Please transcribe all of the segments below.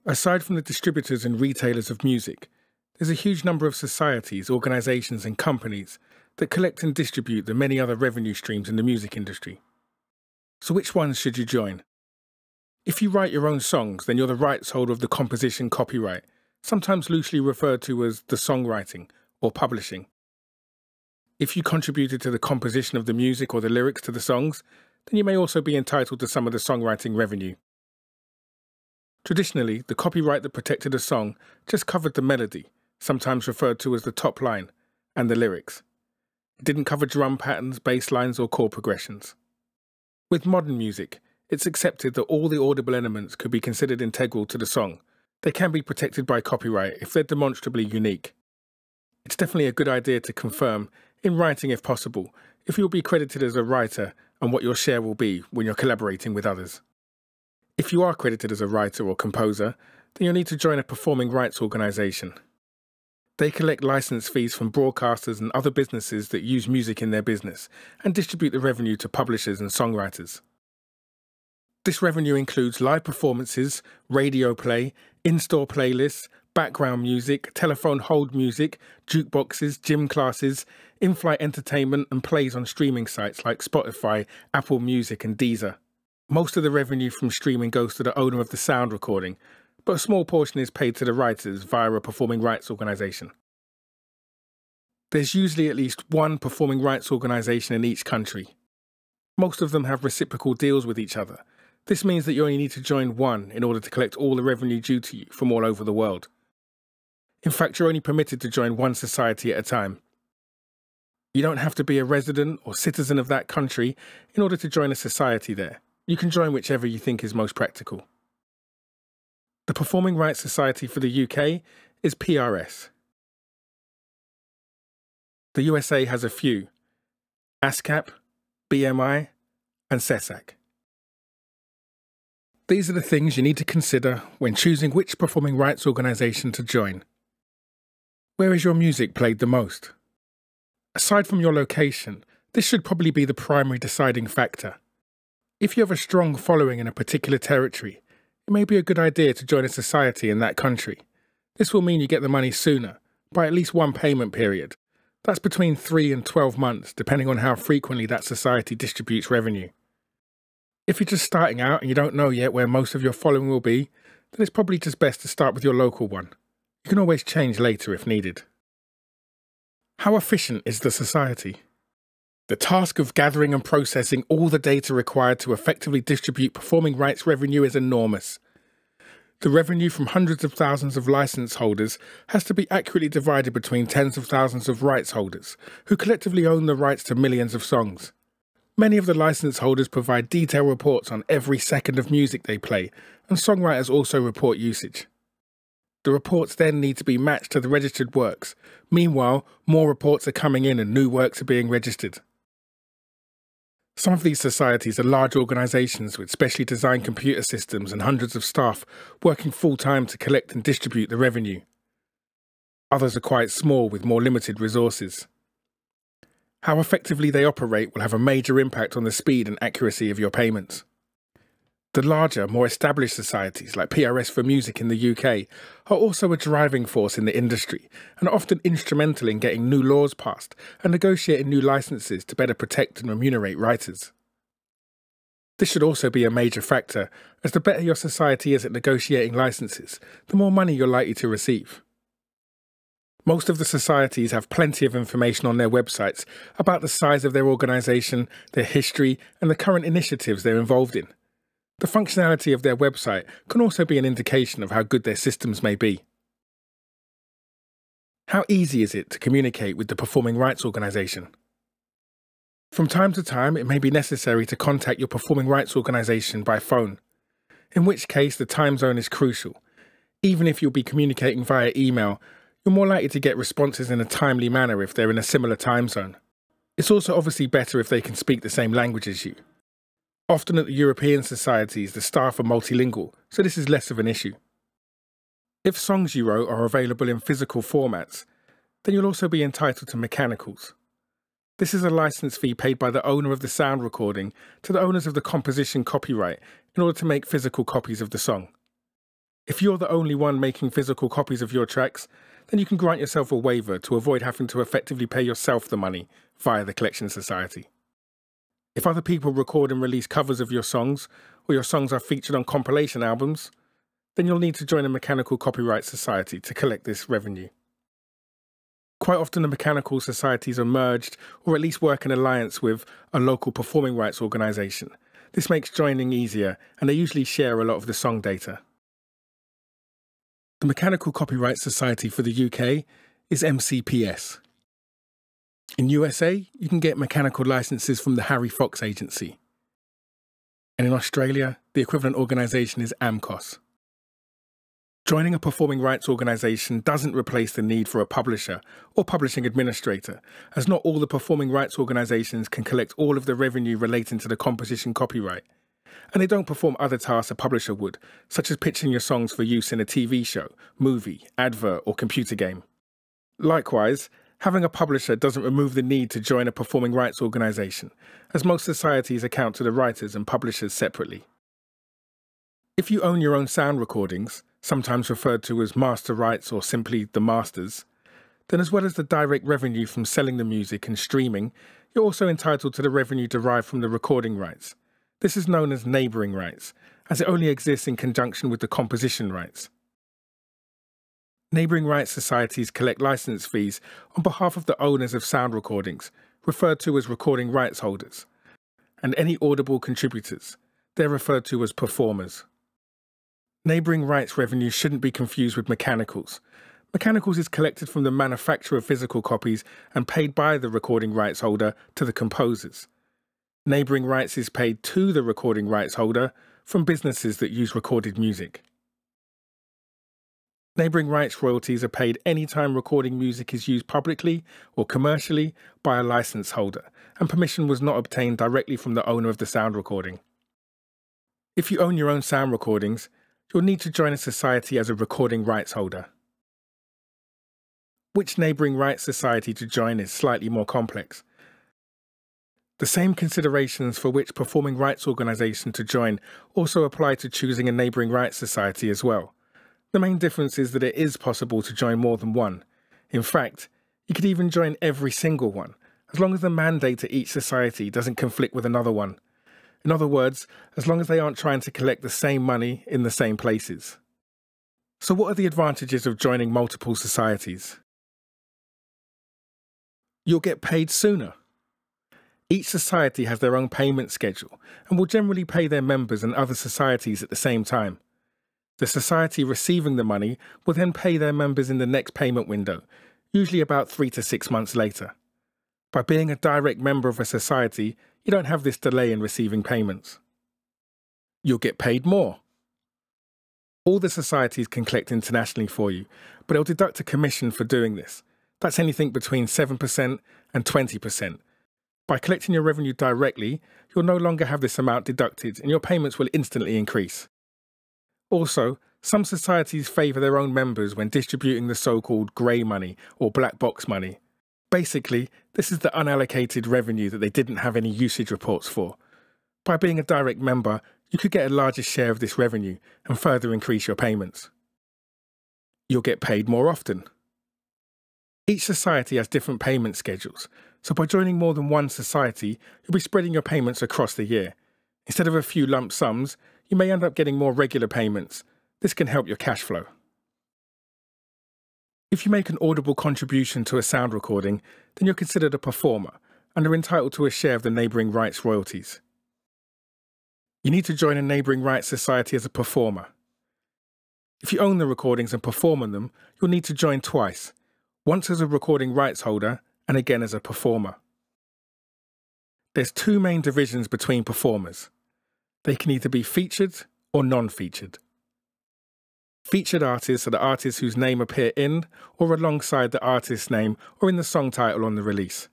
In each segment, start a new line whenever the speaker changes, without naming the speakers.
Aside from the distributors and retailers of music, there's a huge number of societies, organisations and companies that collect and distribute the many other revenue streams in the music industry. So which ones should you join? If you write your own songs, then you're the rights holder of the composition copyright, sometimes loosely referred to as the songwriting or publishing. If you contributed to the composition of the music or the lyrics to the songs, then you may also be entitled to some of the songwriting revenue. Traditionally, the copyright that protected a song just covered the melody, sometimes referred to as the top line, and the lyrics. It didn't cover drum patterns, bass lines, or chord progressions. With modern music, it's accepted that all the audible elements could be considered integral to the song. They can be protected by copyright if they're demonstrably unique. It's definitely a good idea to confirm, in writing if possible, if you'll be credited as a writer and what your share will be when you're collaborating with others. If you are credited as a writer or composer, then you'll need to join a performing rights organisation. They collect licence fees from broadcasters and other businesses that use music in their business and distribute the revenue to publishers and songwriters. This revenue includes live performances, radio play, in-store playlists, background music, telephone hold music, jukeboxes, gym classes, in-flight entertainment and plays on streaming sites like Spotify, Apple Music and Deezer. Most of the revenue from streaming goes to the owner of the sound recording, but a small portion is paid to the writers via a performing rights organisation. There's usually at least one performing rights organisation in each country. Most of them have reciprocal deals with each other. This means that you only need to join one in order to collect all the revenue due to you from all over the world. In fact, you're only permitted to join one society at a time. You don't have to be a resident or citizen of that country in order to join a society there. You can join whichever you think is most practical. The Performing Rights Society for the UK is PRS. The USA has a few: ASCAP, BMI and SESAC. These are the things you need to consider when choosing which performing rights organisation to join. Where is your music played the most? Aside from your location, this should probably be the primary deciding factor. If you have a strong following in a particular territory, it may be a good idea to join a society in that country. This will mean you get the money sooner, by at least one payment period. That's between 3 and 12 months, depending on how frequently that society distributes revenue. If you're just starting out and you don't know yet where most of your following will be, then it's probably just best to start with your local one. You can always change later if needed. How efficient is the society? The task of gathering and processing all the data required to effectively distribute performing rights revenue is enormous. The revenue from hundreds of thousands of licence holders has to be accurately divided between tens of thousands of rights holders, who collectively own the rights to millions of songs. Many of the licence holders provide detailed reports on every second of music they play, and songwriters also report usage. The reports then need to be matched to the registered works. Meanwhile, more reports are coming in and new works are being registered. Some of these societies are large organisations with specially designed computer systems and hundreds of staff working full-time to collect and distribute the revenue. Others are quite small with more limited resources. How effectively they operate will have a major impact on the speed and accuracy of your payments. The larger, more established societies like PRS for Music in the UK are also a driving force in the industry and are often instrumental in getting new laws passed and negotiating new licenses to better protect and remunerate writers. This should also be a major factor, as the better your society is at negotiating licenses, the more money you're likely to receive. Most of the societies have plenty of information on their websites about the size of their organisation, their history, and the current initiatives they're involved in. The functionality of their website can also be an indication of how good their systems may be. How easy is it to communicate with the performing rights organisation? From time to time, it may be necessary to contact your performing rights organisation by phone, in which case the time zone is crucial. Even if you'll be communicating via email, you're more likely to get responses in a timely manner if they're in a similar time zone. It's also obviously better if they can speak the same language as you. Often at the European societies, the staff are multilingual, so this is less of an issue. If songs you wrote are available in physical formats, then you'll also be entitled to mechanicals. This is a licence fee paid by the owner of the sound recording to the owners of the composition copyright in order to make physical copies of the song. If you're the only one making physical copies of your tracks, then you can grant yourself a waiver to avoid having to effectively pay yourself the money via the collection society. If other people record and release covers of your songs, or your songs are featured on compilation albums, then you'll need to join a mechanical copyright society to collect this revenue. Quite often the mechanical societies are merged or at least work in alliance with a local performing rights organisation. This makes joining easier, and they usually share a lot of the song data. The Mechanical Copyright Society for the UK is MCPS. In USA, you can get mechanical licenses from the Harry Fox Agency. And in Australia, the equivalent organisation is AMCOS. Joining a performing rights organisation doesn't replace the need for a publisher or publishing administrator, as not all the performing rights organisations can collect all of the revenue relating to the composition copyright. And they don't perform other tasks a publisher would, such as pitching your songs for use in a TV show, movie, advert or computer game. Likewise, having a publisher doesn't remove the need to join a performing rights organisation, as most societies account to the writers and publishers separately. If you own your own sound recordings, sometimes referred to as master rights or simply the masters, then as well as the direct revenue from selling the music and streaming, you're also entitled to the revenue derived from the recording rights. This is known as neighbouring rights, as it only exists in conjunction with the composition rights. Neighbouring rights societies collect licence fees on behalf of the owners of sound recordings, referred to as recording rights holders, and any audible contributors. They're referred to as performers. Neighbouring rights revenue shouldn't be confused with mechanicals. Mechanicals is collected from the manufacturer of physical copies and paid by the recording rights holder to the composers. Neighbouring rights is paid to the recording rights holder from businesses that use recorded music. Neighbouring rights royalties are paid any time recording music is used publicly or commercially by a licence holder, and permission was not obtained directly from the owner of the sound recording. If you own your own sound recordings, you'll need to join a society as a recording rights holder. Which neighbouring rights society to join is slightly more complex. The same considerations for which performing rights organisation to join also apply to choosing a neighbouring rights society as well. The main difference is that it is possible to join more than one. In fact, you could even join every single one, as long as the mandate to each society doesn't conflict with another one. In other words, as long as they aren't trying to collect the same money in the same places. So what are the advantages of joining multiple societies? You'll get paid sooner. Each society has their own payment schedule and will generally pay their members and other societies at the same time. The society receiving the money will then pay their members in the next payment window, usually about 3 to 6 months later. By being a direct member of a society, you don't have this delay in receiving payments. You'll get paid more. All the societies can collect internationally for you, but they'll deduct a commission for doing this. That's anything between 7% and 20%. By collecting your revenue directly, you'll no longer have this amount deducted and your payments will instantly increase. Also, some societies favour their own members when distributing the so-called grey money or black box money. Basically, this is the unallocated revenue that they didn't have any usage reports for. By being a direct member, you could get a larger share of this revenue and further increase your payments. You'll get paid more often. Each society has different payment schedules, so by joining more than one society, you'll be spreading your payments across the year. Instead of a few lump sums, you may end up getting more regular payments. This can help your cash flow. If you make an audible contribution to a sound recording, then you're considered a performer and are entitled to a share of the neighbouring rights royalties. You need to join a neighbouring rights society as a performer. If you own the recordings and perform on them, you'll need to join twice, once as a recording rights holder and again as a performer. There's two main divisions between performers. They can either be featured or non-featured. Featured artists are the artists whose name appear in or alongside the artist's name or in the song title on the release.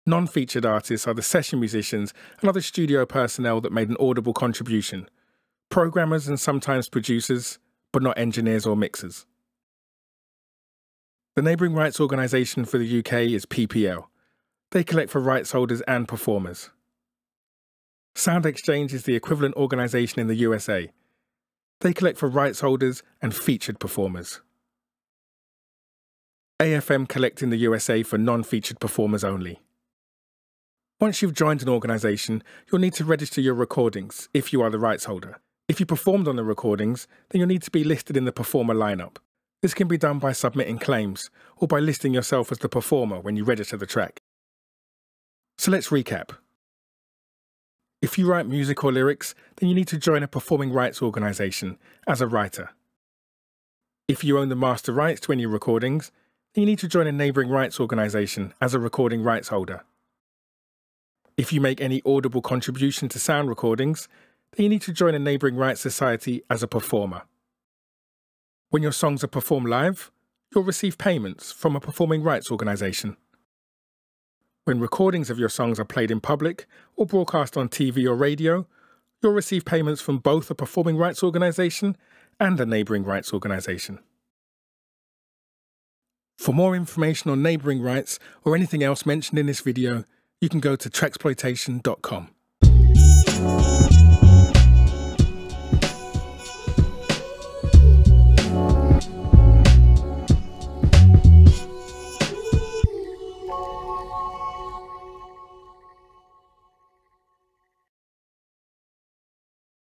Non-featured artists are the session musicians and other studio personnel that made an audible contribution, programmers and sometimes producers, but not engineers or mixers. The Neighbouring Rights organisation for the UK is PPL. They collect for rights holders and performers. SoundExchange is the equivalent organisation in the USA. They collect for rights holders and featured performers. AFM collect in the USA for non-featured performers only. Once you've joined an organisation, you'll need to register your recordings if you are the rights holder. If you performed on the recordings, then you'll need to be listed in the performer lineup. This can be done by submitting claims or by listing yourself as the performer when you register the track. So let's recap. If you write music or lyrics, then you need to join a performing rights organisation as a writer. If you own the master rights to any recordings, then you need to join a neighbouring rights organisation as a recording rights holder. If you make any audible contribution to sound recordings, then you need to join a neighbouring rights society as a performer. When your songs are performed live, you'll receive payments from a performing rights organisation. When recordings of your songs are played in public or broadcast on TV or radio, you'll receive payments from both a performing rights organisation and a neighbouring rights organisation. For more information on neighbouring rights or anything else mentioned in this video, you can go to trexploitation.com.